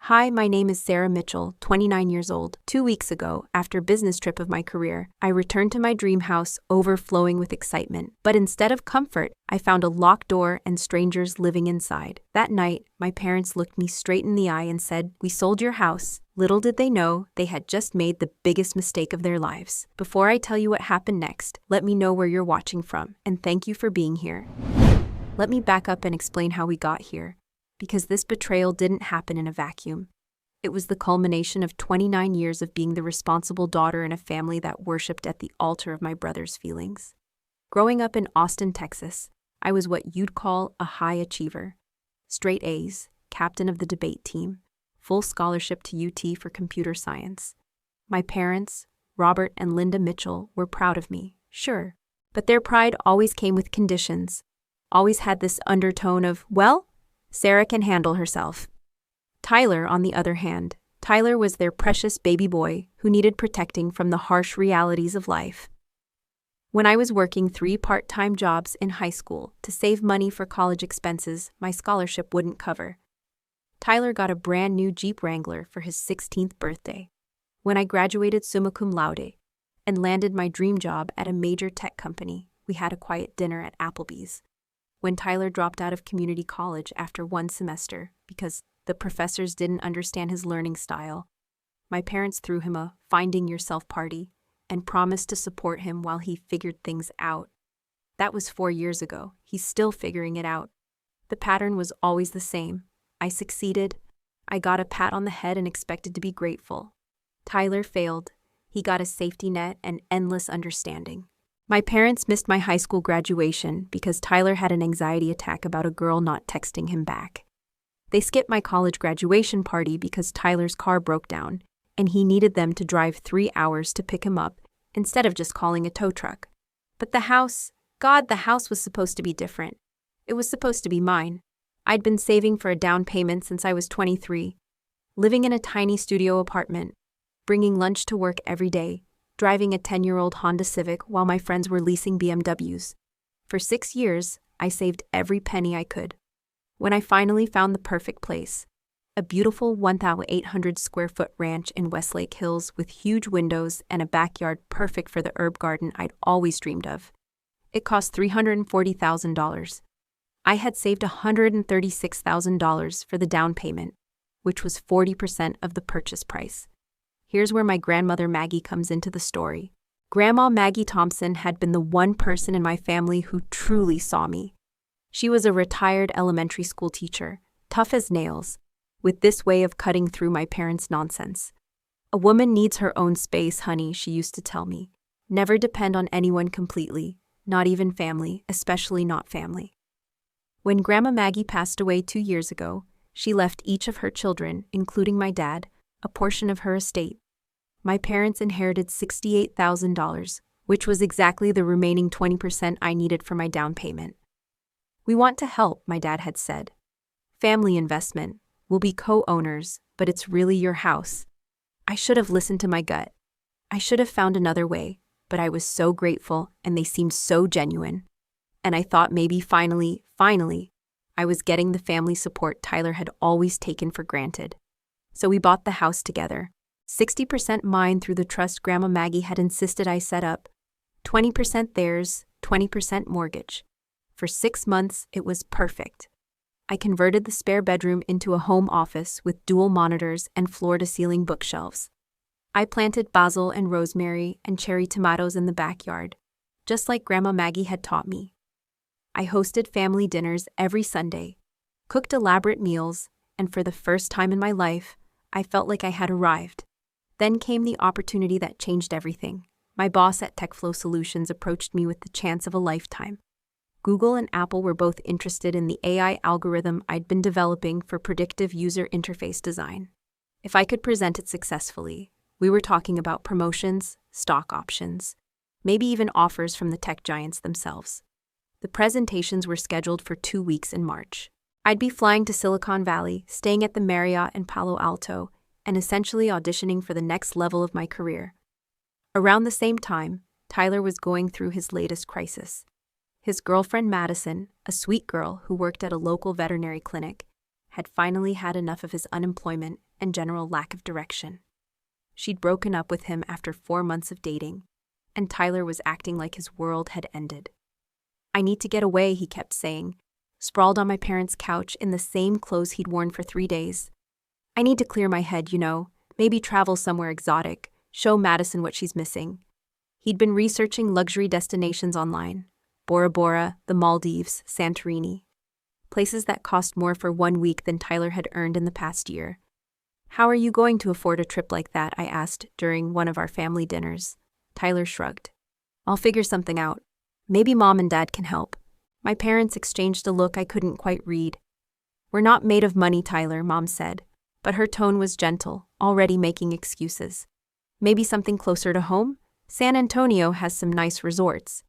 Hi, my name is Sarah Mitchell, 29 years old. 2 weeks ago, after business trip of my career, I returned to my dream house overflowing with excitement. But instead of comfort, I found a locked door and strangers living inside. That night, my parents looked me straight in the eye and said, "We sold your house." Little did they know, they had just made the biggest mistake of their lives. Before I tell you what happened next, let me know where you're watching from, and thank you for being here. Let me back up and explain how we got here. Because this betrayal didn't happen in a vacuum. It was the culmination of 29 years of being the responsible daughter in a family that worshipped at the altar of my brother's feelings. Growing up in Austin, Texas, I was what you'd call a high achiever. Straight A's, captain of the debate team, full scholarship to UT for computer science. My parents, Robert and Linda Mitchell, were proud of me, sure, but their pride always came with conditions, always had this undertone of, well, Sarah can handle herself. Tyler, on the other hand, Tyler was their precious baby boy who needed protecting from the harsh realities of life. When I was working 3 part-time jobs in high school to save money for college expenses my scholarship wouldn't cover, Tyler got a brand new Jeep Wrangler for his 16th birthday. When I graduated summa cum laude and landed my dream job at a major tech company, we had a quiet dinner at Applebee's. When Tyler dropped out of community college after 1 semester because the professors didn't understand his learning style, my parents threw him a finding yourself party and promised to support him while he figured things out. That was 4 years ago. He's still figuring it out. The pattern was always the same. I succeeded. I got a pat on the head and expected to be grateful. Tyler failed. He got a safety net and endless understanding. My parents missed my high school graduation because Tyler had an anxiety attack about a girl not texting him back. They skipped my college graduation party because Tyler's car broke down, and he needed them to drive 3 hours to pick him up instead of just calling a tow truck. But the house was supposed to be different. It was supposed to be mine. I'd been saving for a down payment since I was 23, living in a tiny studio apartment, bringing lunch to work every day, driving a 10-year-old Honda Civic while my friends were leasing BMWs. For 6 years, I saved every penny I could. When I finally found the perfect place, a beautiful 1,800-square-foot ranch in Westlake Hills with huge windows and a backyard perfect for the herb garden I'd always dreamed of. It cost $340,000. I had saved $136,000 for the down payment, which was 40% of the purchase price. Here's where my grandmother Maggie comes into the story. Grandma Maggie Thompson had been the one person in my family who truly saw me. She was a retired elementary school teacher, tough as nails, with this way of cutting through my parents' nonsense. "A woman needs her own space, honey," she used to tell me. "Never depend on anyone completely, not even family, especially not family." When Grandma Maggie passed away 2 years ago, she left each of her children, including my dad, a portion of her estate. My parents inherited $68,000, which was exactly the remaining 20% I needed for my down payment. "We want to help," my dad had said. "Family investment. We'll be co-owners, but it's really your house." I should have listened to my gut. I should have found another way, but I was so grateful and they seemed so genuine. And I thought maybe finally, I was getting the family support Tyler had always taken for granted. So we bought the house together. 60% mine through the trust Grandma Maggie had insisted I set up. 20% theirs, 20% mortgage. For 6 months, it was perfect. I converted the spare bedroom into a home office with dual monitors and floor-to-ceiling bookshelves. I planted basil and rosemary and cherry tomatoes in the backyard, just like Grandma Maggie had taught me. I hosted family dinners every Sunday, cooked elaborate meals, and for the first time in my life, I felt like I had arrived. Then came the opportunity that changed everything. My boss at TechFlow Solutions approached me with the chance of a lifetime. Google and Apple were both interested in the AI algorithm I'd been developing for predictive user interface design. If I could present it successfully, we were talking about promotions, stock options, maybe even offers from the tech giants themselves. The presentations were scheduled for 2 weeks in March. I'd be flying to Silicon Valley, staying at the Marriott in Palo Alto, and essentially auditioning for the next level of my career. Around the same time, Tyler was going through his latest crisis. His girlfriend Madison, a sweet girl who worked at a local veterinary clinic, had finally had enough of his unemployment and general lack of direction. She'd broken up with him after 4 months of dating, and Tyler was acting like his world had ended. "I need to get away," he kept saying, sprawled on my parents' couch in the same clothes he'd worn for 3 days. "I need to clear my head, maybe travel somewhere exotic, show Madison what she's missing." He'd been researching luxury destinations online: Bora Bora, the Maldives, Santorini. Places that cost more for 1 week than Tyler had earned in the past year. "How are you going to afford a trip like that?" I asked during one of our family dinners. Tyler shrugged. "I'll figure something out. Maybe Mom and Dad can help." My parents exchanged a look I couldn't quite read. "We're not made of money, Tyler," Mom said, but her tone was gentle, already making excuses. "Maybe something closer to home? San Antonio has some nice resorts."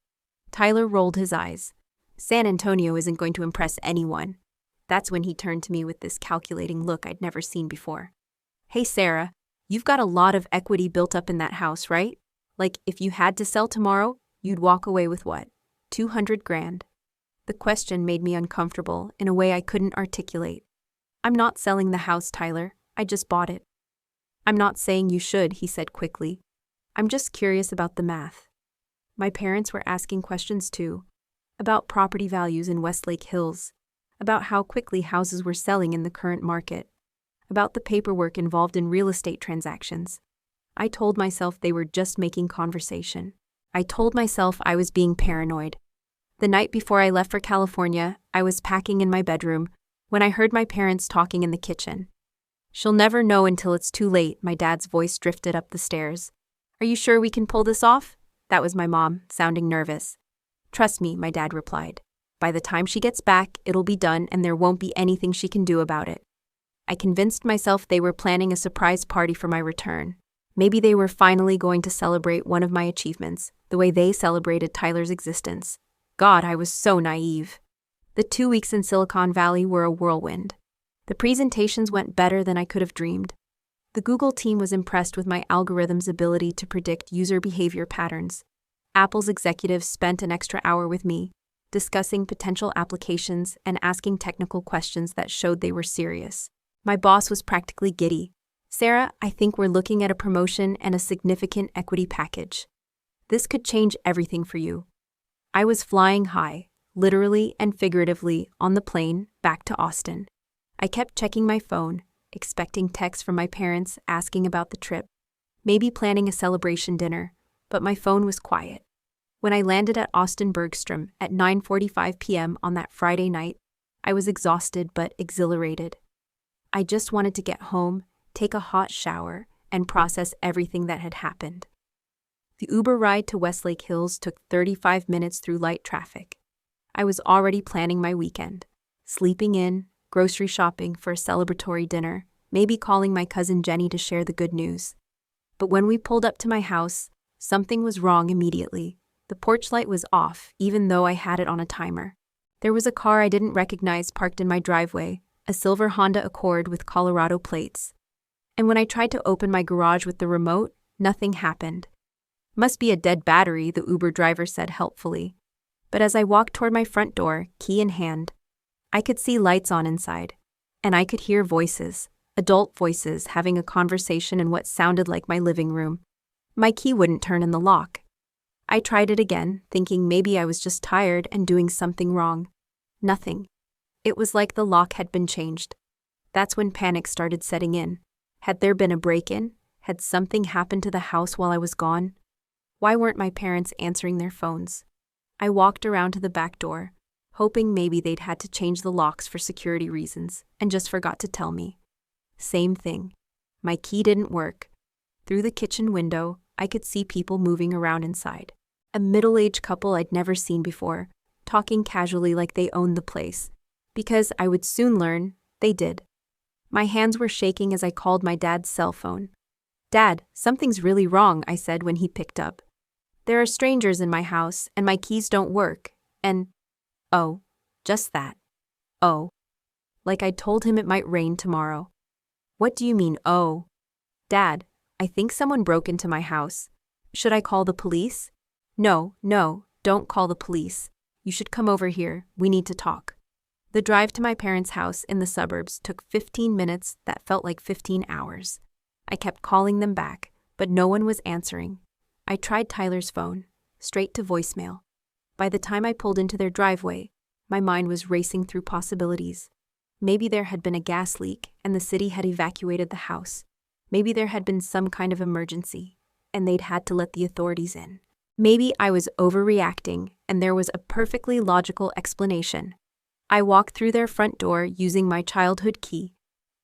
Tyler rolled his eyes. "San Antonio isn't going to impress anyone." That's when he turned to me with this calculating look I'd never seen before. "Hey Sarah, you've got a lot of equity built up in that house, right? Like, if you had to sell tomorrow, you'd walk away with what? 200 grand? The question made me uncomfortable in a way I couldn't articulate. "I'm not selling the house, Tyler. I just bought it." "I'm not saying you should," he said quickly. "I'm just curious about the math." My parents were asking questions too, about property values in Westlake Hills, about how quickly houses were selling in the current market, about the paperwork involved in real estate transactions. I told myself they were just making conversation. I told myself I was being paranoid. The night before I left for California, I was packing in my bedroom when I heard my parents talking in the kitchen. "She'll never know until it's too late," my dad's voice drifted up the stairs. "Are you sure we can pull this off?" That was my mom, sounding nervous. "Trust me," my dad replied. "By the time she gets back, it'll be done and there won't be anything she can do about it." I convinced myself they were planning a surprise party for my return. Maybe they were finally going to celebrate one of my achievements, the way they celebrated Tyler's existence. God, I was so naive. The 2 weeks in Silicon Valley were a whirlwind. The presentations went better than I could have dreamed. The Google team was impressed with my algorithm's ability to predict user behavior patterns. Apple's executives spent an extra hour with me, discussing potential applications and asking technical questions that showed they were serious. My boss was practically giddy. "Sarah, I think we're looking at a promotion and a significant equity package. This could change everything for you." I was flying high, literally and figuratively, on the plane back to Austin. I kept checking my phone, expecting texts from my parents asking about the trip, maybe planning a celebration dinner, but my phone was quiet. When I landed at Austin Bergstrom at 9:45 p.m. on that Friday night, I was exhausted but exhilarated. I just wanted to get home, take a hot shower, and process everything that had happened. The Uber ride to Westlake Hills took 35 minutes through light traffic. I was already planning my weekend, sleeping in, grocery shopping for a celebratory dinner, maybe calling my cousin Jenny to share the good news. But when we pulled up to my house, something was wrong immediately. The porch light was off, even though I had it on a timer. There was a car I didn't recognize parked in my driveway, a silver Honda Accord with Colorado plates. And when I tried to open my garage with the remote, nothing happened. "Must be a dead battery," the Uber driver said helpfully. But as I walked toward my front door, key in hand, I could see lights on inside, and I could hear voices, adult voices having a conversation in what sounded like my living room. My key wouldn't turn in the lock. I tried it again, thinking maybe I was just tired and doing something wrong. Nothing. It was like the lock had been changed. That's when panic started setting in. Had there been a break-in? Had something happened to the house while I was gone? Why weren't my parents answering their phones? I walked around to the back door, hoping maybe they'd had to change the locks for security reasons, and just forgot to tell me. Same thing. My key didn't work. Through the kitchen window, I could see people moving around inside. A middle-aged couple I'd never seen before, talking casually like they owned the place. Because I would soon learn, they did. My hands were shaking as I called my dad's cell phone. "Dad, something's really wrong," I said when he picked up. "There are strangers in my house, and my keys don't work, and..." Oh, just that. Oh. Like I'd told him it might rain tomorrow. "What do you mean, oh?" "Dad, I think someone broke into my house. Should I call the police?" No, don't call the police. You should come over here. We need to talk." The drive to my parents' house in the suburbs took 15 minutes that felt like 15 hours. I kept calling them back, but no one was answering. I tried Tyler's phone, straight to voicemail. By the time I pulled into their driveway, my mind was racing through possibilities. Maybe there had been a gas leak and the city had evacuated the house. Maybe there had been some kind of emergency, and they'd had to let the authorities in. Maybe I was overreacting, and there was a perfectly logical explanation. I walked through their front door using my childhood key,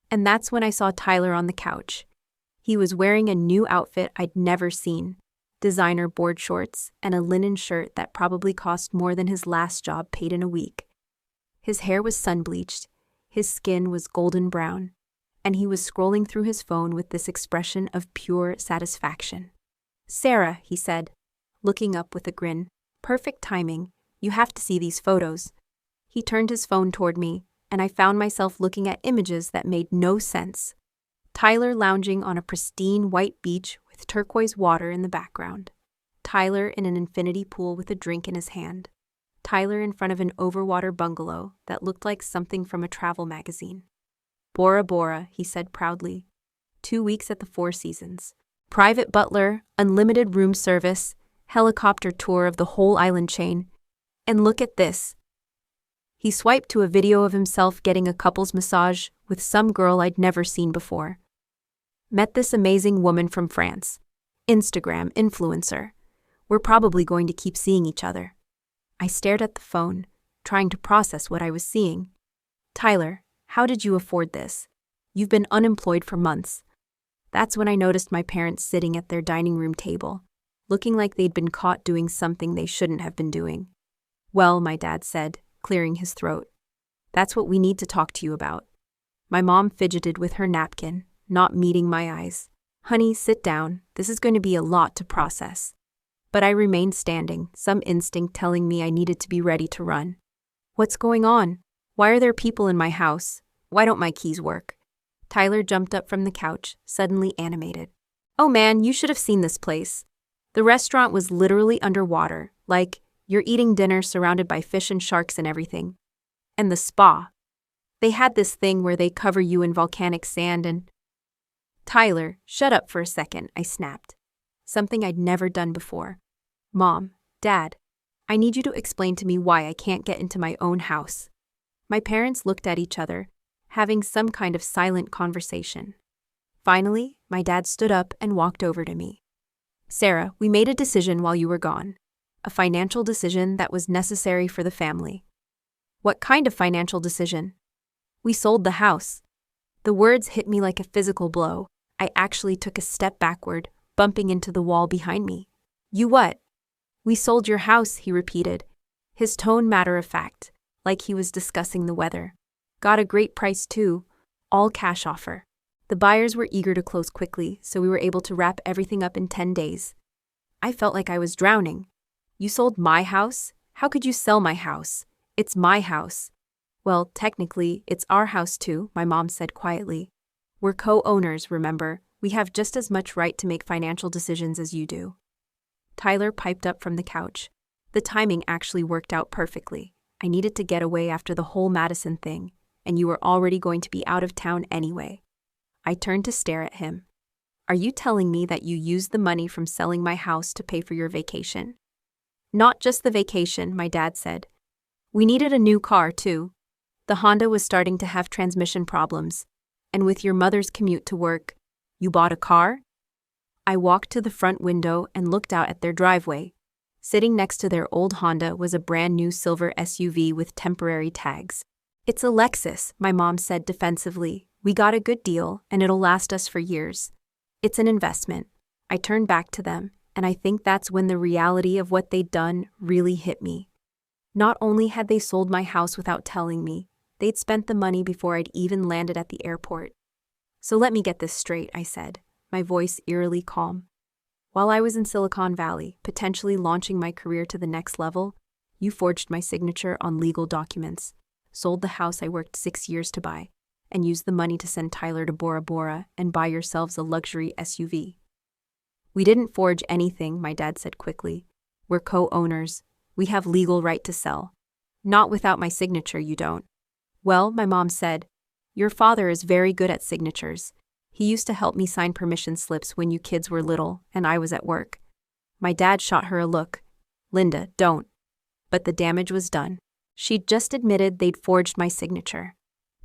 and that's when I saw Tyler on the couch. He was wearing a new outfit I'd never seen, designer board shorts and a linen shirt that probably cost more than his last job paid in a week. His hair was sun-bleached, his skin was golden brown, and he was scrolling through his phone with this expression of pure satisfaction. "Sarah," he said, looking up with a grin. "Perfect timing. You have to see these photos." He turned his phone toward me, and I found myself looking at images that made no sense. Tyler lounging on a pristine white beach with turquoise water in the background. Tyler in an infinity pool with a drink in his hand. Tyler in front of an overwater bungalow that looked like something from a travel magazine. "Bora Bora," he said proudly. 2 weeks at the Four Seasons. Private butler, unlimited room service, helicopter tour of the whole island chain. And look at this. He swiped to a video of himself getting a couple's massage with some girl I'd never seen before. Met this amazing woman from France. Instagram influencer. We're probably going to keep seeing each other. I stared at the phone, trying to process what I was seeing. "Tyler, how did you afford this? You've been unemployed for months." That's when I noticed my parents sitting at their dining room table, looking like they'd been caught doing something they shouldn't have been doing. "Well," my dad said, clearing his throat, "that's what we need to talk to you about." My mom fidgeted with her napkin, not meeting my eyes. "Honey, sit down. This is going to be a lot to process." But I remained standing, some instinct telling me I needed to be ready to run. "What's going on? Why are there people in my house? Why don't my keys work?" Tyler jumped up from the couch, suddenly animated. "Oh man, you should have seen this place. The restaurant was literally underwater, like you're eating dinner surrounded by fish and sharks and everything. And the spa. They had this thing where they cover you in volcanic sand and—" "Tyler, shut up for a second," I snapped. Something I'd never done before. "Mom, Dad, I need you to explain to me why I can't get into my own house." My parents looked at each other, having some kind of silent conversation. Finally, my dad stood up and walked over to me. "Sarah, we made a decision while you were gone. A financial decision that was necessary for the family." "What kind of financial decision?" "We sold the house." The words hit me like a physical blow. I actually took a step backward, bumping into the wall behind me. "You what?" "We sold your house," he repeated, his tone matter-of-fact, like he was discussing the weather. "Got a great price too, all cash offer. The buyers were eager to close quickly, so we were able to wrap everything up in 10 days. I felt like I was drowning. "You sold my house? How could you sell my house? It's my house." "Well, technically, it's our house too," my mom said quietly. "We're co-owners, remember? We have just as much right to make financial decisions as you do." Tyler piped up from the couch. The timing actually worked out perfectly. I needed to get away after the whole Madison thing, and you were already going to be out of town anyway. I turned to stare at him. "Are you telling me that you used the money from selling my house to pay for your vacation?" "Not just the vacation," my dad said. "We needed a new car, too. The Honda was starting to have transmission problems, and with your mother's commute to work, you bought a car?" I walked to the front window and looked out at their driveway. Sitting next to their old Honda was a brand new silver SUV with temporary tags. "It's a Lexus," my mom said defensively. "We got a good deal, and it'll last us for years. It's an investment." I turned back to them, and I think that's when the reality of what they'd done really hit me. Not only had they sold my house without telling me, they'd spent the money before I'd even landed at the airport. "So let me get this straight," I said, my voice eerily calm. "While I was in Silicon Valley, potentially launching my career to the next level, you forged my signature on legal documents, sold the house I worked 6 years to buy, and used the money to send Tyler to Bora Bora and buy yourselves a luxury SUV." "We didn't forge anything," my dad said quickly. "We're co-owners. We have legal right to sell. Not without my signature, you don't." Well, my mom said, your father is very good at signatures. He used to help me sign permission slips when you kids were little and I was at work. My dad shot her a look. Linda, don't. But the damage was done. She'd just admitted they'd forged my signature.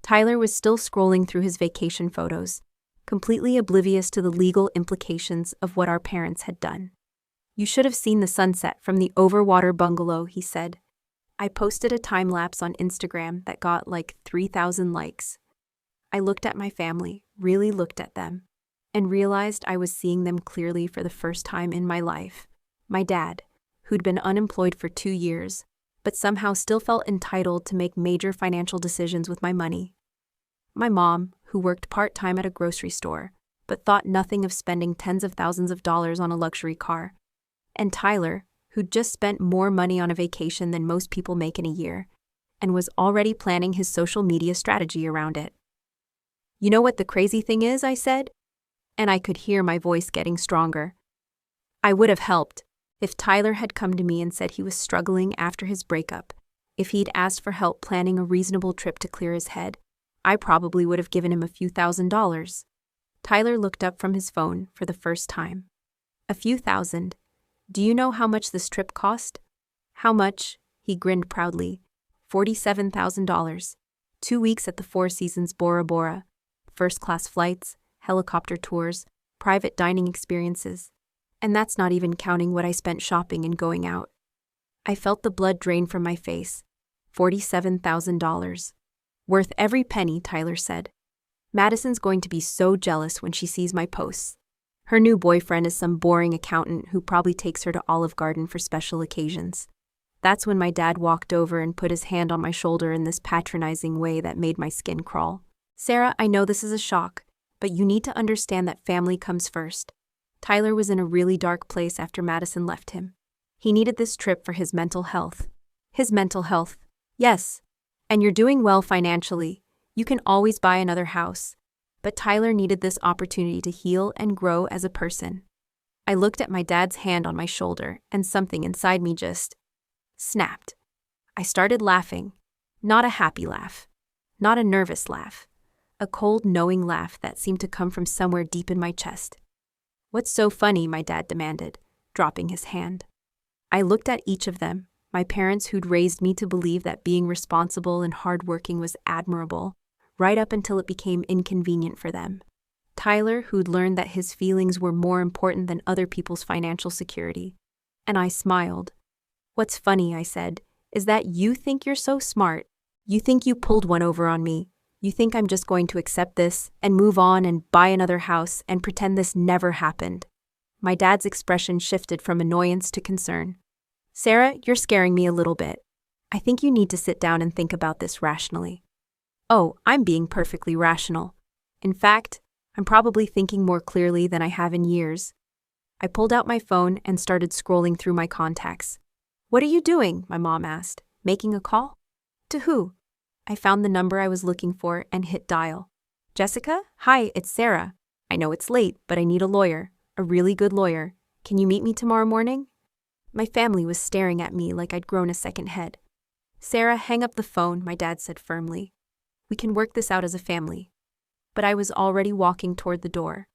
Tyler was still scrolling through his vacation photos, completely oblivious to the legal implications of what our parents had done. You should have seen the sunset from the overwater bungalow, he said. I posted a time-lapse on Instagram that got like 3,000 likes. I looked at my family, really looked at them, and realized I was seeing them clearly for the first time in my life. My dad, who'd been unemployed for 2 years, but somehow still felt entitled to make major financial decisions with my money. My mom, who worked part-time at a grocery store, but thought nothing of spending tens of thousands of dollars on a luxury car. And Tyler, who'd just spent more money on a vacation than most people make in a year, and was already planning his social media strategy around it. You know what the crazy thing is, I said? And I could hear my voice getting stronger. I would have helped if Tyler had come to me and said he was struggling after his breakup, if he'd asked for help planning a reasonable trip to clear his head. I probably would have given him a few $1,000s. Tyler looked up from his phone for the first time. A few thousand. Do you know how much this trip cost? How much? He grinned proudly. $47,000. 2 weeks at the Four Seasons Bora Bora. First-class flights, helicopter tours, private dining experiences. And that's not even counting what I spent shopping and going out. I felt the blood drain from my face. $47,000. Worth every penny, Tyler said. Madison's going to be so jealous when she sees my posts. Her new boyfriend is some boring accountant who probably takes her to Olive Garden for special occasions. That's when my dad walked over and put his hand on my shoulder in this patronizing way that made my skin crawl. Sarah, I know this is a shock, but you need to understand that family comes first. Tyler was in a really dark place after Madison left him. He needed this trip for his mental health. His mental health. Yes. And you're doing well financially. You can always buy another house. But Tyler needed this opportunity to heal and grow as a person. I looked at my dad's hand on my shoulder, and something inside me just snapped. I started laughing. Not a happy laugh. Not a nervous laugh. A cold, knowing laugh that seemed to come from somewhere deep in my chest. What's so funny? My dad demanded, dropping his hand. I looked at each of them, my parents who'd raised me to believe that being responsible and hardworking was admirable, right up until it became inconvenient for them. Tyler, who'd learned that his feelings were more important than other people's financial security. And I smiled. What's funny, I said, is that you think you're so smart. You think you pulled one over on me. You think I'm just going to accept this and move on and buy another house and pretend this never happened. My dad's expression shifted from annoyance to concern. Sarah, you're scaring me a little bit. I think you need to sit down and think about this rationally. Oh, I'm being perfectly rational. In fact, I'm probably thinking more clearly than I have in years. I pulled out my phone and started scrolling through my contacts. What are you doing? My mom asked. Making a call? To who? I found the number I was looking for and hit dial. Jessica? Hi, it's Sarah. I know it's late, but I need a lawyer. A really good lawyer. Can you meet me tomorrow morning? My family was staring at me like I'd grown a second head. Sarah, hang up the phone, my dad said firmly. We can work this out as a family. But I was already walking toward the door.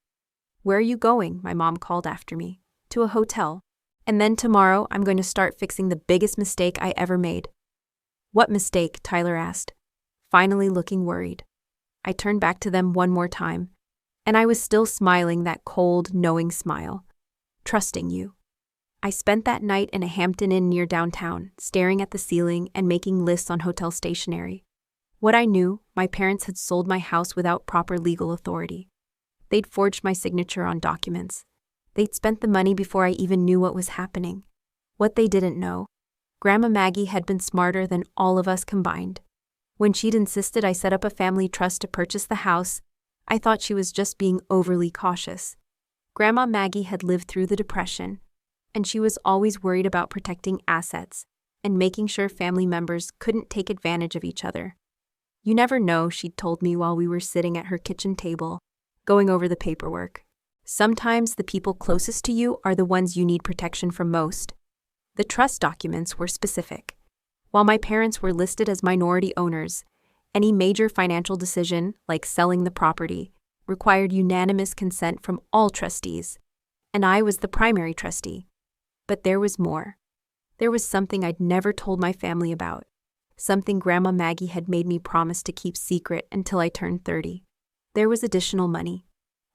Where are you going? My mom called after me. To a hotel. And then tomorrow I'm going to start fixing the biggest mistake I ever made. What mistake? Tyler asked, finally looking worried. I turned back to them one more time, and I was still smiling that cold, knowing smile. Trusting you. I spent that night in a Hampton Inn near downtown, staring at the ceiling and making lists on hotel stationery. What I knew, my parents had sold my house without proper legal authority. They'd forged my signature on documents. They'd spent the money before I even knew what was happening. What they didn't know, Grandma Maggie had been smarter than all of us combined. When she'd insisted I set up a family trust to purchase the house, I thought she was just being overly cautious. Grandma Maggie had lived through the Depression, and she was always worried about protecting assets and making sure family members couldn't take advantage of each other. You never know, she'd told me while we were sitting at her kitchen table, going over the paperwork. Sometimes the people closest to you are the ones you need protection from most. The trust documents were specific. While my parents were listed as minority owners, Any major financial decision, like selling the property, required unanimous consent from all trustees, and I was the primary trustee. But there was more. There was something I'd never told my family about, something Grandma Maggie had made me promise to keep secret until I turned 30. There was additional money.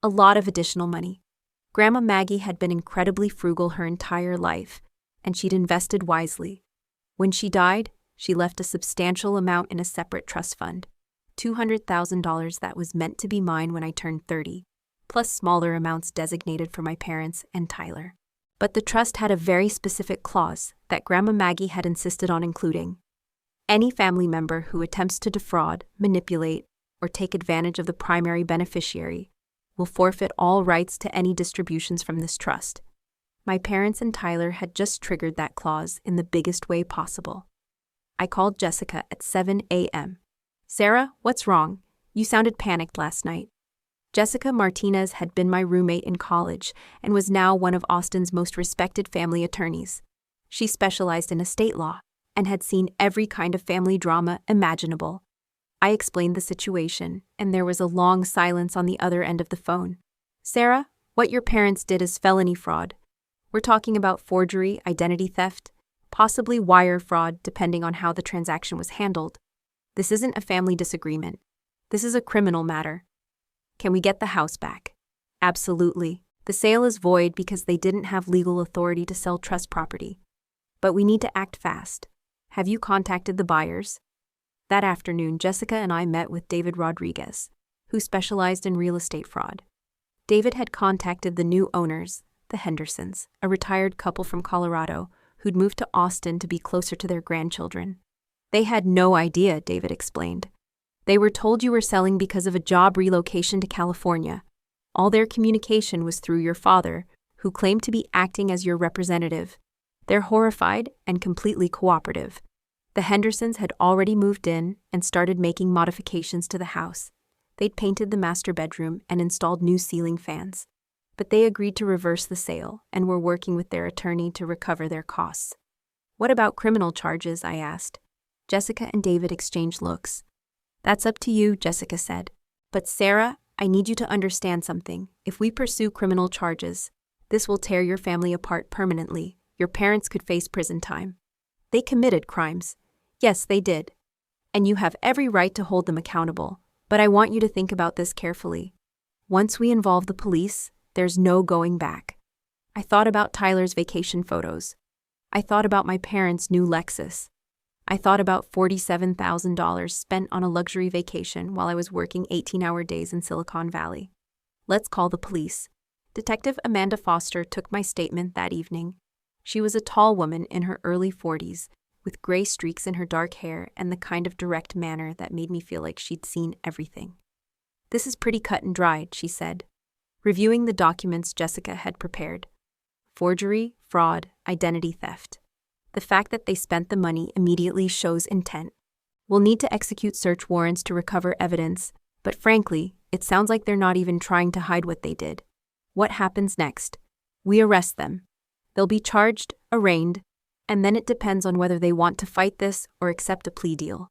A lot of additional money. Grandma Maggie had been incredibly frugal her entire life, and she'd invested wisely. When she died, she left a substantial amount in a separate trust fund, $200,000 that was meant to be mine when I turned 30, plus smaller amounts designated for my parents and Tyler. But the trust had a very specific clause that Grandma Maggie had insisted on including. Any family member who attempts to defraud, manipulate, or take advantage of the primary beneficiary will forfeit all rights to any distributions from this trust. My parents and Tyler had just triggered that clause in the biggest way possible. I called Jessica at 7 a.m. "Sarah, what's wrong? You sounded panicked last night." Jessica Martinez had been my roommate in college and was now one of Austin's most respected family attorneys. She specialized in estate law and had seen every kind of family drama imaginable. I explained the situation, and there was a long silence on the other end of the phone. "Sarah, what your parents did is felony fraud. We're talking about forgery, identity theft, possibly wire fraud depending on how the transaction was handled. This isn't a family disagreement. This is a criminal matter. Can we get the house back?" "Absolutely. The sale is void because they didn't have legal authority to sell trust property. But we need to act fast. Have you contacted the buyers?" That afternoon, Jessica and I met with David Rodriguez, who specialized in real estate fraud. David had contacted the new owners, the Hendersons, a retired couple from Colorado who'd moved to Austin to be closer to their grandchildren. "They had no idea," David explained. "They were told you were selling because of a job relocation to California. All their communication was through your father, who claimed to be acting as your representative. They're horrified and completely cooperative. The Hendersons had already moved in and started making modifications to the house. They'd painted the master bedroom and installed new ceiling fans. But they agreed to reverse the sale and were working with their attorney to recover their costs." "What about criminal charges?" I asked. Jessica and David exchanged looks. "That's up to you," Jessica said. "But Sarah, I need you to understand something. If we pursue criminal charges, this will tear your family apart permanently. Your parents could face prison time. They committed crimes. Yes, they did. And you have every right to hold them accountable. But I want you to think about this carefully. Once we involve the police, there's no going back." I thought about Tyler's vacation photos. I thought about my parents' new Lexus. I thought about $47,000 spent on a luxury vacation while I was working 18-hour days in Silicon Valley. "Let's call the police." Detective Amanda Foster took my statement that evening. She was a tall woman in her early 40s, with gray streaks in her dark hair and the kind of direct manner that made me feel like she'd seen everything. "This is pretty cut and dried," she said, reviewing the documents Jessica had prepared. "Forgery, fraud, identity theft. The fact that they spent the money immediately shows intent. We'll need to execute search warrants to recover evidence, but frankly, it sounds like they're not even trying to hide what they did. What happens next? We arrest them. They'll be charged, arraigned, and then it depends on whether they want to fight this or accept a plea deal.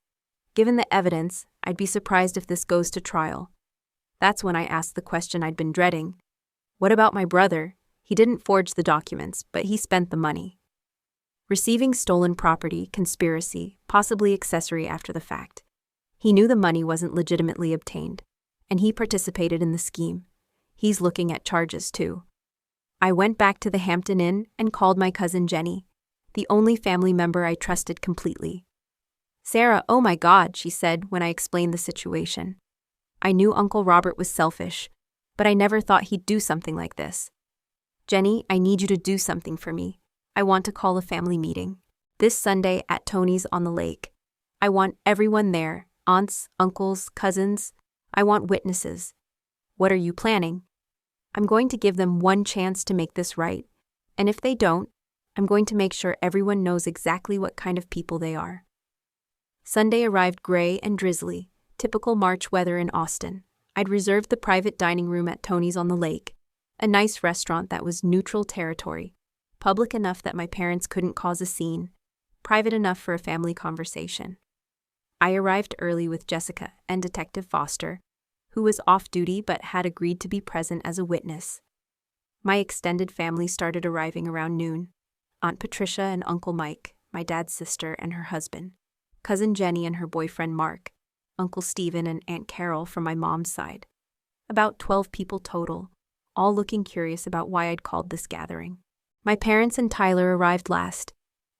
Given the evidence, I'd be surprised if this goes to trial." That's when I asked the question I'd been dreading. "What about my brother? He didn't forge the documents, but he spent the money." Receiving stolen property, conspiracy, possibly accessory after the fact. He knew the money wasn't legitimately obtained, and he participated in the scheme. He's looking at charges too. I went back to the Hampton Inn and called my cousin Jenny, the only family member I trusted completely. "Sarah, oh my God," she said when I explained the situation. "I knew Uncle Robert was selfish, but I never thought he'd do something like this. Jenny, I need you to do something for me. I want to call a family meeting. This Sunday at Tony's on the lake. I want everyone there, aunts, uncles, cousins. I want witnesses. What are you planning?" "I'm going to give them one chance to make this right, and if they don't, I'm going to make sure everyone knows exactly what kind of people they are." Sunday arrived gray and drizzly, typical March weather in Austin. I'd reserved the private dining room at Tony's on the lake, a nice restaurant that was neutral territory, public enough that my parents couldn't cause a scene, private enough for a family conversation. I arrived early with Jessica and Detective Foster, who was off duty but had agreed to be present as a witness. My extended family started arriving around noon. Aunt Patricia and Uncle Mike, my dad's sister and her husband, Cousin Jenny and her boyfriend Mark, Uncle Stephen and Aunt Carol from my mom's side. About 12 people total, all looking curious about why I'd called this gathering. My parents and Tyler arrived last,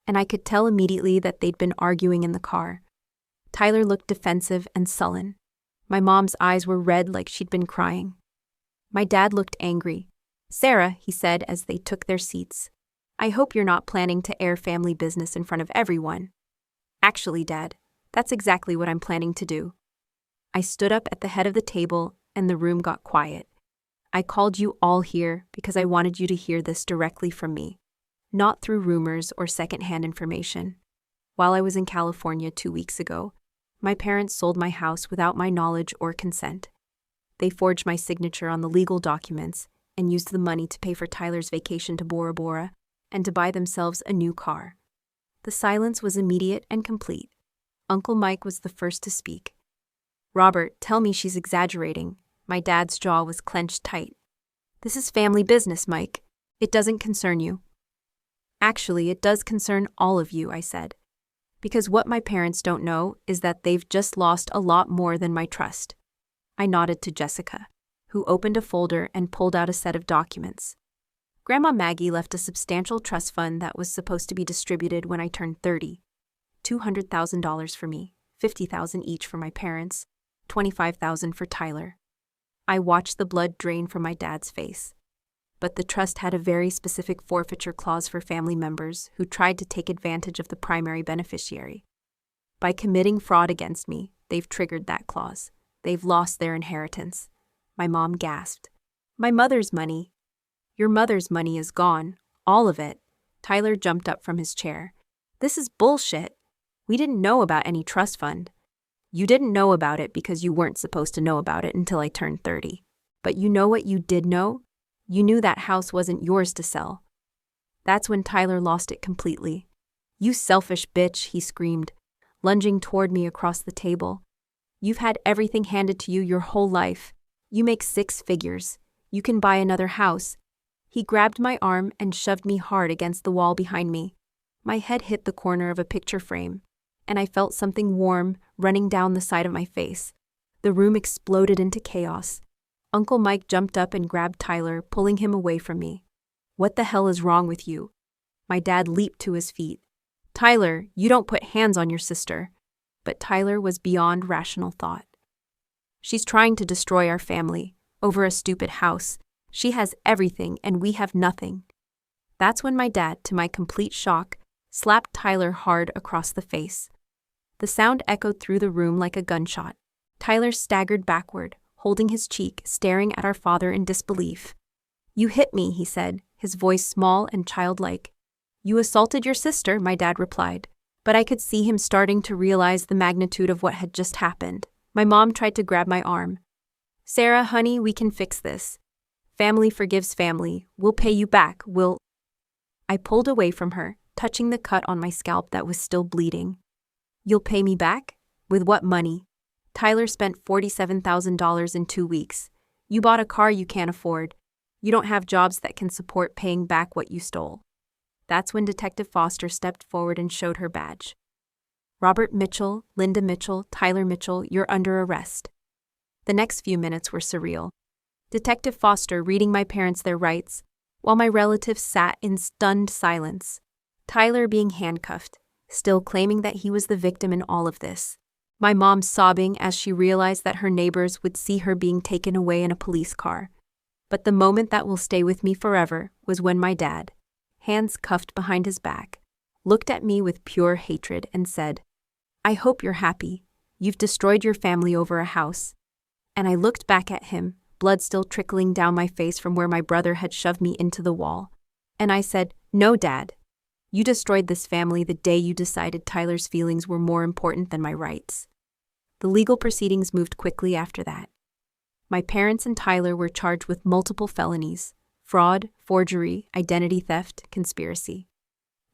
and I could tell immediately that they'd been arguing in the car. Tyler looked defensive and sullen. My mom's eyes were red like she'd been crying. My dad looked angry. "Sarah," he said as they took their seats, "I hope you're not planning to air family business in front of everyone." "Actually, Dad, that's exactly what I'm planning to do." I stood up at the head of the table and the room got quiet. "I called you all here because I wanted you to hear this directly from me, not through rumors or secondhand information. While I was in California 2 weeks ago, my parents sold my house without my knowledge or consent. They forged my signature on the legal documents and used the money to pay for Tyler's vacation to Bora Bora and to buy themselves a new car." The silence was immediate and complete. Uncle Mike was the first to speak. "Robert, tell me she's exaggerating." My dad's jaw was clenched tight. "This is family business, Mike. It doesn't concern you." "Actually, it does concern all of you," I said. "Because what my parents don't know is that they've just lost a lot more than my trust." I nodded to Jessica, who opened a folder and pulled out a set of documents. Grandma Maggie left a substantial trust fund that was supposed to be distributed when I turned 30. $200,000 for me, $50,000 each for my parents, $25,000 for Tyler. I watched the blood drain from my dad's face. But the trust had a very specific forfeiture clause for family members who tried to take advantage of the primary beneficiary. By committing fraud against me, they've triggered that clause. They've lost their inheritance. My mom gasped. "My mother's money." "Your mother's money is gone. All of it." Tyler jumped up from his chair. "This is bullshit. We didn't know about any trust fund." "You didn't know about it because you weren't supposed to know about it until I turned 30. But you know what you did know? You knew that house wasn't yours to sell." That's when Tyler lost it completely. "You selfish bitch," he screamed, lunging toward me across the table. "You've had everything handed to you your whole life. You make 6 figures. You can buy another house." He grabbed my arm and shoved me hard against the wall behind me. My head hit the corner of a picture frame, and I felt something warm running down the side of my face. The room exploded into chaos. Uncle Mike jumped up and grabbed Tyler, pulling him away from me. "What the hell is wrong with you?" My dad leaped to his feet. "Tyler, you don't put hands on your sister." But Tyler was beyond rational thought. "She's trying to destroy our family, over a stupid house. She has everything and we have nothing." That's when my dad, to my complete shock, slapped Tyler hard across the face. The sound echoed through the room like a gunshot. Tyler staggered backward, holding his cheek, staring at our father in disbelief. "You hit me," he said, his voice small and childlike. "You assaulted your sister," my dad replied. But I could see him starting to realize the magnitude of what had just happened. My mom tried to grab my arm. "Sarah, honey, we can fix this. Family forgives family. We'll pay you back, I pulled away from her, touching the cut on my scalp that was still bleeding. "You'll pay me back? With what money?" "Tyler spent $47,000 in 2 weeks. You bought a car you can't afford. You don't have jobs that can support paying back what you stole." That's when Detective Foster stepped forward and showed her badge. "Robert Mitchell, Linda Mitchell, Tyler Mitchell, you're under arrest." The next few minutes were surreal. Detective Foster reading my parents their rights, while my relatives sat in stunned silence. Tyler being handcuffed, still claiming that he was the victim in all of this. My mom sobbing as she realized that her neighbors would see her being taken away in a police car. But the moment that will stay with me forever was when my dad, hands cuffed behind his back, looked at me with pure hatred and said, "I hope you're happy. You've destroyed your family over a house." And I looked back at him, blood still trickling down my face from where my brother had shoved me into the wall. And I said, "No, Dad. You destroyed this family the day you decided Tyler's feelings were more important than my rights." The legal proceedings moved quickly after that. My parents and Tyler were charged with multiple felonies: fraud, forgery, identity theft, conspiracy.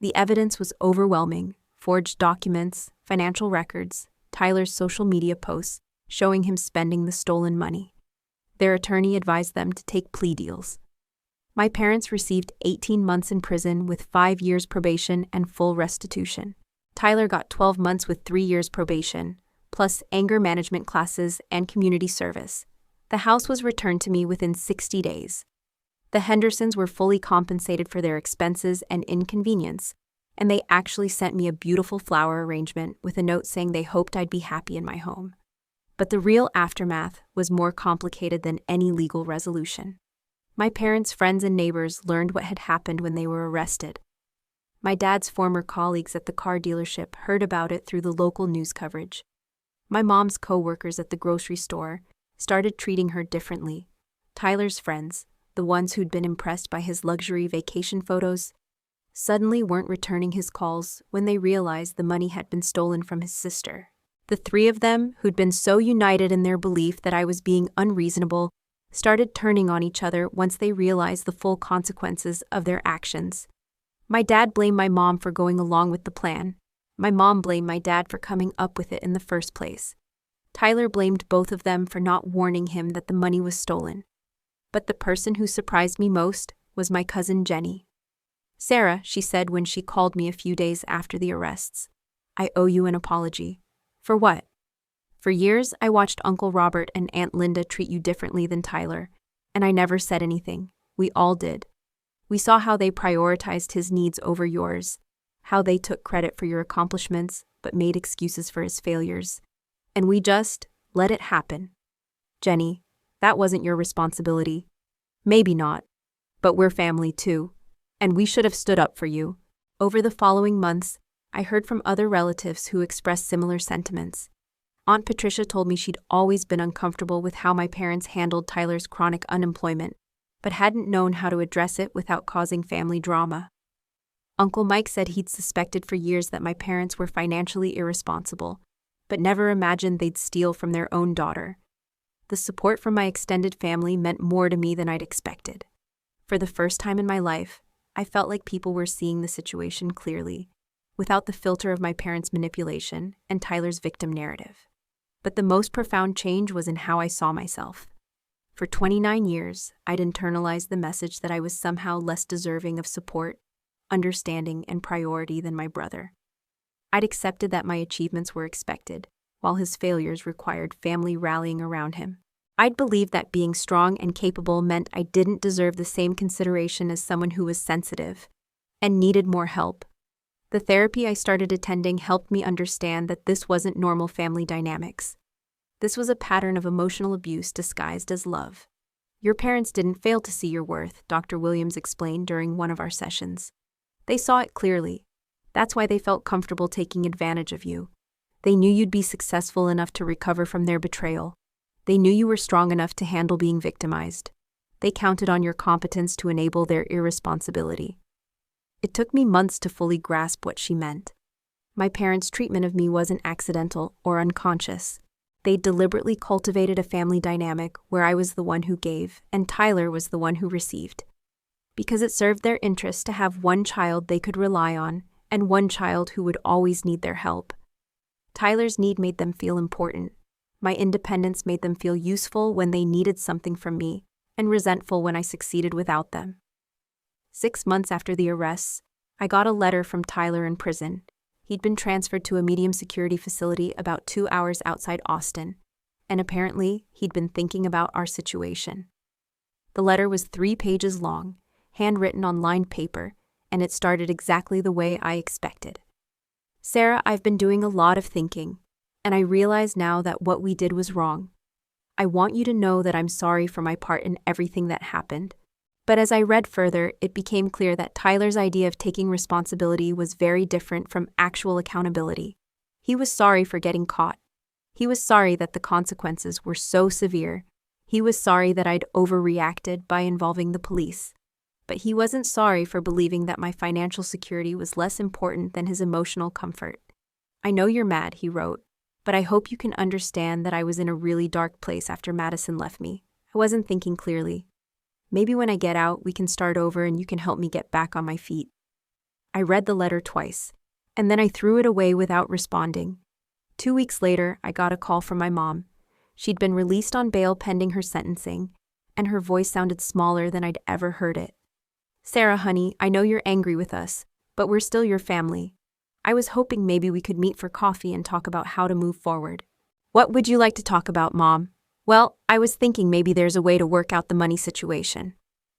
The evidence was overwhelming: forged documents, financial records, Tyler's social media posts showing him spending the stolen money. Their attorney advised them to take plea deals. My parents received 18 months in prison with 5 years probation and full restitution. Tyler got 12 months with 3 years probation, plus anger management classes and community service. The house was returned to me within 60 days. The Hendersons were fully compensated for their expenses and inconvenience, and they actually sent me a beautiful flower arrangement with a note saying they hoped I'd be happy in my home. But the real aftermath was more complicated than any legal resolution. My parents' friends and neighbors learned what had happened when they were arrested. My dad's former colleagues at the car dealership heard about it through the local news coverage. My mom's co-workers at the grocery store started treating her differently. Tyler's friends, the ones who'd been impressed by his luxury vacation photos, suddenly weren't returning his calls when they realized the money had been stolen from his sister. The three of them, who'd been so united in their belief that I was being unreasonable, started turning on each other once they realized the full consequences of their actions. My dad blamed my mom for going along with the plan. My mom blamed my dad for coming up with it in the first place. Tyler blamed both of them for not warning him that the money was stolen. But the person who surprised me most was my cousin Jenny. "Sarah," she said when she called me a few days after the arrests, "I owe you an apology." "For what?" "For years, I watched Uncle Robert and Aunt Linda treat you differently than Tyler, and I never said anything. We all did. We saw how they prioritized his needs over yours, how they took credit for your accomplishments but made excuses for his failures. And we just let it happen. Jenny, that wasn't your responsibility. Maybe not. But we're family too, and we should have stood up for you." Over the following months, I heard from other relatives who expressed similar sentiments. Aunt Patricia told me she'd always been uncomfortable with how my parents handled Tyler's chronic unemployment, but hadn't known how to address it without causing family drama. Uncle Mike said he'd suspected for years that my parents were financially irresponsible, but never imagined they'd steal from their own daughter. The support from my extended family meant more to me than I'd expected. For the first time in my life, I felt like people were seeing the situation clearly, without the filter of my parents' manipulation and Tyler's victim narrative. But the most profound change was in how I saw myself. For 29 years, I'd internalized the message that I was somehow less deserving of support, understanding, and priority than my brother. I'd accepted that my achievements were expected, while his failures required family rallying around him. I'd believed that being strong and capable meant I didn't deserve the same consideration as someone who was sensitive and needed more help. The therapy I started attending helped me understand that this wasn't normal family dynamics. This was a pattern of emotional abuse disguised as love. "Your parents didn't fail to see your worth," Dr. Williams explained during one of our sessions. "They saw it clearly. That's why they felt comfortable taking advantage of you. They knew you'd be successful enough to recover from their betrayal. They knew you were strong enough to handle being victimized. They counted on your competence to enable their irresponsibility." It took me months to fully grasp what she meant. My parents' treatment of me wasn't accidental or unconscious. They deliberately cultivated a family dynamic where I was the one who gave and Tyler was the one who received. Because it served their interests to have one child they could rely on and one child who would always need their help. Tyler's need made them feel important. My independence made them feel useful when they needed something from me, and resentful when I succeeded without them. 6 months after the arrests, I got a letter from Tyler in prison. He'd been transferred to a medium security facility about 2 hours outside Austin, and apparently he'd been thinking about our situation. The letter was 3 pages long, handwritten on lined paper, and it started exactly the way I expected. "Sarah, I've been doing a lot of thinking, and I realize now that what we did was wrong. I want you to know that I'm sorry for my part in everything that happened. But as I read further, it became clear that Tyler's idea of taking responsibility was very different from actual accountability. He was sorry for getting caught. He was sorry that the consequences were so severe. He was sorry that I'd overreacted by involving the police. But he wasn't sorry for believing that my financial security was less important than his emotional comfort. "I know you're mad," he wrote, "but I hope you can understand that I was in a really dark place after Madison left me. I wasn't thinking clearly. Maybe when I get out, we can start over and you can help me get back on my feet." I read the letter twice, and then I threw it away without responding. 2 weeks later, I got a call from my mom. She'd been released on bail pending her sentencing, and her voice sounded smaller than I'd ever heard it. "Sarah, honey, I know you're angry with us, but we're still your family. I was hoping maybe we could meet for coffee and talk about how to move forward." "What would you like to talk about, Mom?" "Well, I was thinking maybe there's a way to work out the money situation.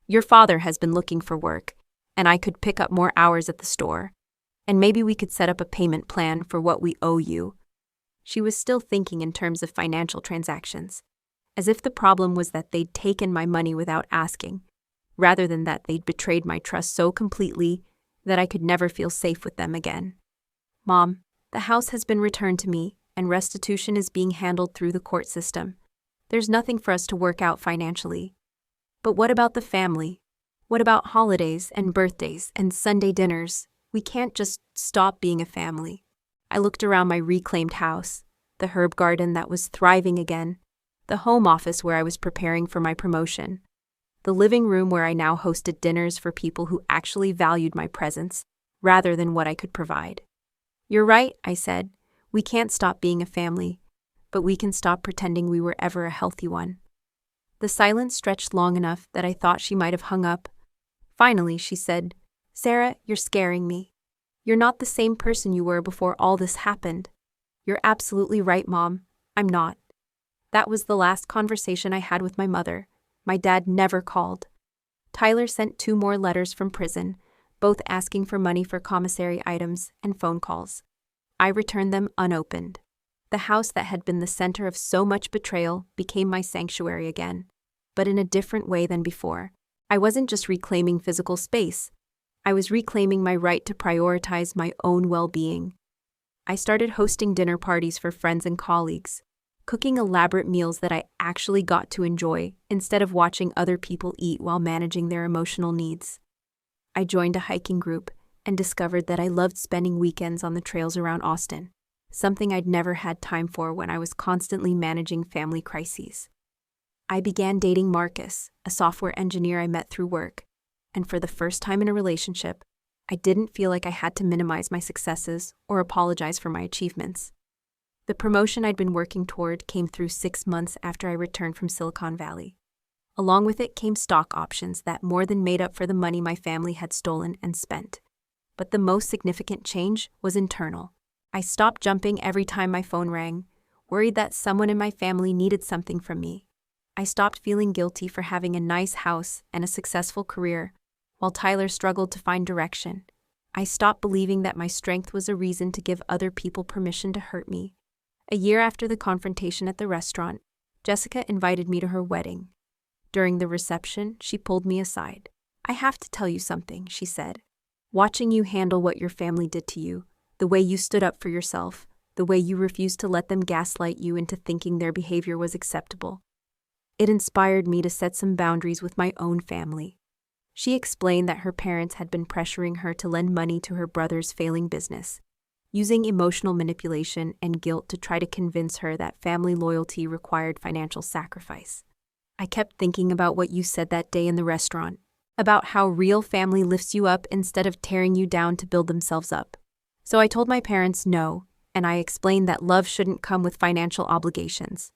Your father has been looking for work, and I could pick up more hours at the store. And maybe we could set up a payment plan for what we owe you." She was still thinking in terms of financial transactions, as if the problem was that they'd taken my money without asking, rather than that they'd betrayed my trust so completely that I could never feel safe with them again. "Mom, the house has been returned to me, and restitution is being handled through the court system. There's nothing for us to work out financially. But what about the family? What about holidays and birthdays and Sunday dinners? We can't just stop being a family." I looked around my reclaimed house, the herb garden that was thriving again, the home office where I was preparing for my promotion, the living room where I now hosted dinners for people who actually valued my presence rather than what I could provide. "You're right," I said. "We can't stop being a family, but we can stop pretending we were ever a healthy one." The silence stretched long enough that I thought she might have hung up. Finally, she said, "Sarah, you're scaring me. You're not the same person you were before all this happened." "You're absolutely right, Mom. I'm not." That was the last conversation I had with my mother. My dad never called. Tyler sent 2 more letters from prison, both asking for money for commissary items and phone calls. I returned them unopened. The house that had been the center of so much betrayal became my sanctuary again, but in a different way than before. I wasn't just reclaiming physical space. I was reclaiming my right to prioritize my own well-being. I started hosting dinner parties for friends and colleagues, cooking elaborate meals that I actually got to enjoy instead of watching other people eat while managing their emotional needs. I joined a hiking group and discovered that I loved spending weekends on the trails around Austin, something I'd never had time for when I was constantly managing family crises. I began dating Marcus, a software engineer I met through work, and for the first time in a relationship, I didn't feel like I had to minimize my successes or apologize for my achievements. The promotion I'd been working toward came through 6 months after I returned from Silicon Valley. Along with it came stock options that more than made up for the money my family had stolen and spent. But the most significant change was internal. I stopped jumping every time my phone rang, worried that someone in my family needed something from me. I stopped feeling guilty for having a nice house and a successful career, while Tyler struggled to find direction. I stopped believing that my strength was a reason to give other people permission to hurt me. A year after the confrontation at the restaurant, Jessica invited me to her wedding. During the reception, she pulled me aside. "I have to tell you something," she said. "Watching you handle what your family did to you, the way you stood up for yourself, the way you refused to let them gaslight you into thinking their behavior was acceptable. It inspired me to set some boundaries with my own family." She explained that her parents had been pressuring her to lend money to her brother's failing business, using emotional manipulation and guilt to try to convince her that family loyalty required financial sacrifice. "I kept thinking about what you said that day in the restaurant, about how real family lifts you up instead of tearing you down to build themselves up. So I told my parents no, and I explained that love shouldn't come with financial obligations."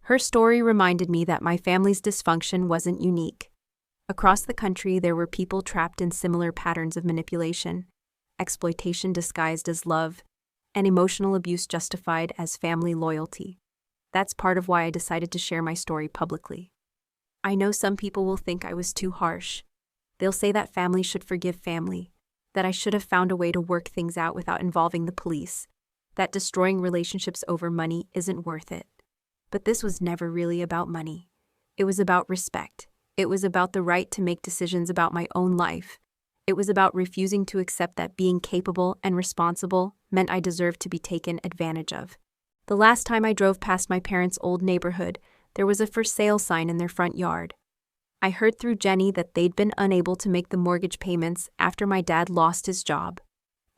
Her story reminded me that my family's dysfunction wasn't unique. Across the country, there were people trapped in similar patterns of manipulation, exploitation disguised as love, and emotional abuse justified as family loyalty. That's part of why I decided to share my story publicly. I know some people will think I was too harsh. They'll say that family should forgive family, that I should have found a way to work things out without involving the police, that destroying relationships over money isn't worth it. But this was never really about money. It was about respect. It was about the right to make decisions about my own life. It was about refusing to accept that being capable and responsible meant I deserved to be taken advantage of. The last time I drove past my parents' old neighborhood, there was a for sale sign in their front yard. I heard through Jenny that they'd been unable to make the mortgage payments after my dad lost his job,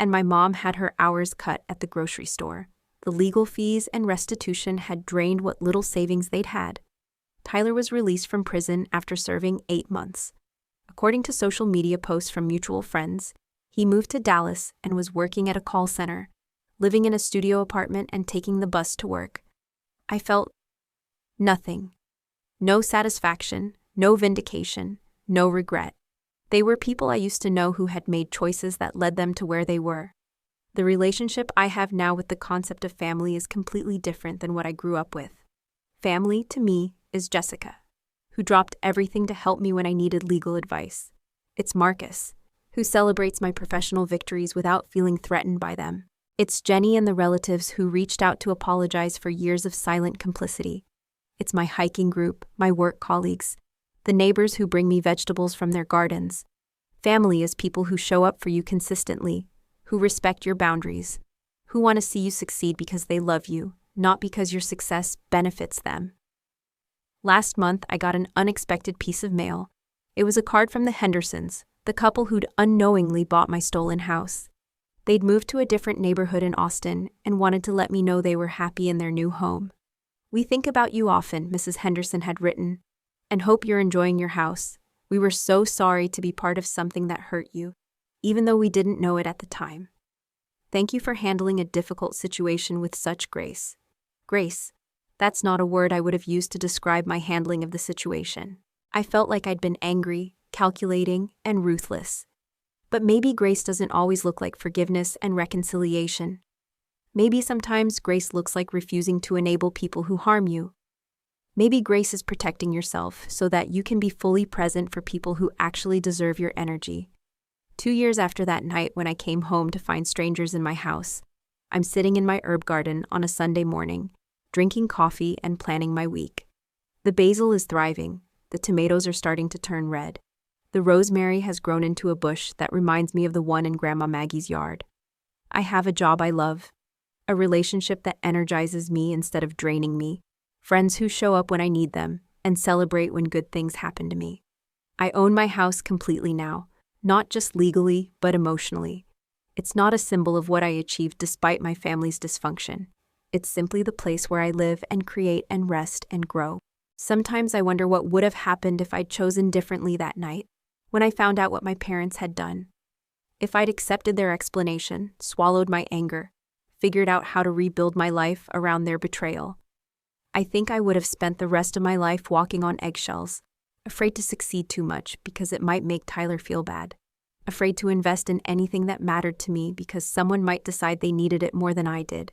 and my mom had her hours cut at the grocery store. The legal fees and restitution had drained what little savings they'd had. Tyler was released from prison after serving 8 months. According to social media posts from mutual friends, he moved to Dallas and was working at a call center, living in a studio apartment and taking the bus to work. I felt nothing. No satisfaction, no vindication, no regret. They were people I used to know who had made choices that led them to where they were. The relationship I have now with the concept of family is completely different than what I grew up with. Family, to me, is Jessica, who dropped everything to help me when I needed legal advice. It's Marcus, who celebrates my professional victories without feeling threatened by them. It's Jenny and the relatives who reached out to apologize for years of silent complicity. It's my hiking group, my work colleagues, the neighbors who bring me vegetables from their gardens. Family is people who show up for you consistently, who respect your boundaries, who want to see you succeed because they love you, not because your success benefits them. Last month, I got an unexpected piece of mail. It was a card from the Hendersons, the couple who'd unknowingly bought my stolen house. They'd moved to a different neighborhood in Austin and wanted to let me know they were happy in their new home. "We think about you often," Mrs. Henderson had written, "and hope you're enjoying your house. We were so sorry to be part of something that hurt you, even though we didn't know it at the time. Thank you for handling a difficult situation with such grace." Grace, that's not a word I would have used to describe my handling of the situation. I felt like I'd been angry, calculating, and ruthless. But maybe grace doesn't always look like forgiveness and reconciliation. Maybe sometimes grace looks like refusing to enable people who harm you. Maybe grace is protecting yourself so that you can be fully present for people who actually deserve your energy. 2 years after that night when I came home to find strangers in my house, I'm sitting in my herb garden on a Sunday morning, drinking coffee and planning my week. The basil is thriving, the tomatoes are starting to turn red. The rosemary has grown into a bush that reminds me of the one in Grandma Maggie's yard. I have a job I love, a relationship that energizes me instead of draining me, friends who show up when I need them, and celebrate when good things happen to me. I own my house completely now, not just legally, but emotionally. It's not a symbol of what I achieved despite my family's dysfunction. It's simply the place where I live and create and rest and grow. Sometimes I wonder what would have happened if I'd chosen differently that night, when I found out what my parents had done. If I'd accepted their explanation, swallowed my anger, figured out how to rebuild my life around their betrayal. I think I would have spent the rest of my life walking on eggshells, afraid to succeed too much because it might make Tyler feel bad, afraid to invest in anything that mattered to me because someone might decide they needed it more than I did.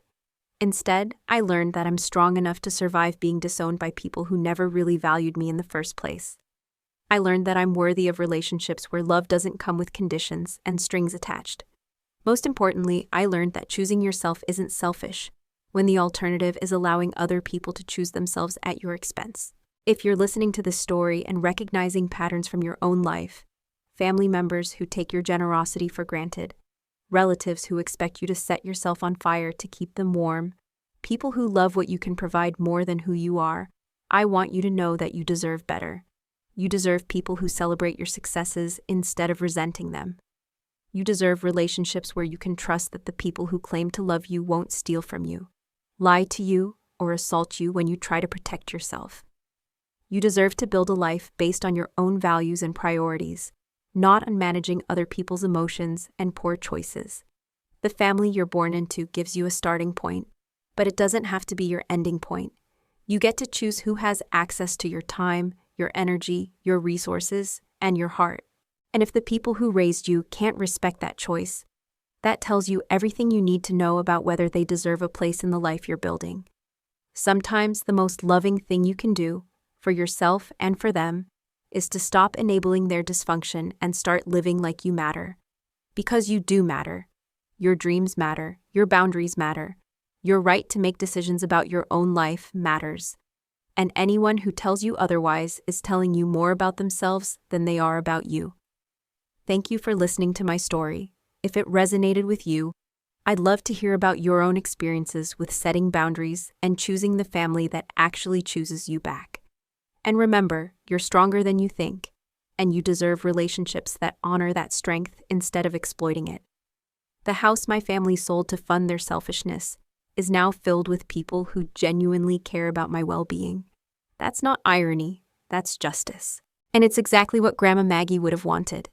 Instead, I learned that I'm strong enough to survive being disowned by people who never really valued me in the first place. I learned that I'm worthy of relationships where love doesn't come with conditions and strings attached. Most importantly, I learned that choosing yourself isn't selfish, when the alternative is allowing other people to choose themselves at your expense. If you're listening to this story and recognizing patterns from your own life, family members who take your generosity for granted, relatives who expect you to set yourself on fire to keep them warm, people who love what you can provide more than who you are, I want you to know that you deserve better. You deserve people who celebrate your successes instead of resenting them. You deserve relationships where you can trust that the people who claim to love you won't steal from you, lie to you, or assault you when you try to protect yourself. You deserve to build a life based on your own values and priorities, not on managing other people's emotions and poor choices. The family you're born into gives you a starting point, but it doesn't have to be your ending point. You get to choose who has access to your time, your energy, your resources, and your heart. And if the people who raised you can't respect that choice, that tells you everything you need to know about whether they deserve a place in the life you're building. Sometimes the most loving thing you can do, for yourself and for them, is to stop enabling their dysfunction and start living like you matter. Because you do matter. Your dreams matter. Your boundaries matter. Your right to make decisions about your own life matters. And anyone who tells you otherwise is telling you more about themselves than they are about you. Thank you for listening to my story. If it resonated with you, I'd love to hear about your own experiences with setting boundaries and choosing the family that actually chooses you back. And remember, you're stronger than you think, and you deserve relationships that honor that strength instead of exploiting it. The house my family sold to fund their selfishness is now filled with people who genuinely care about my well-being. That's not irony, that's justice. And it's exactly what Grandma Maggie would have wanted.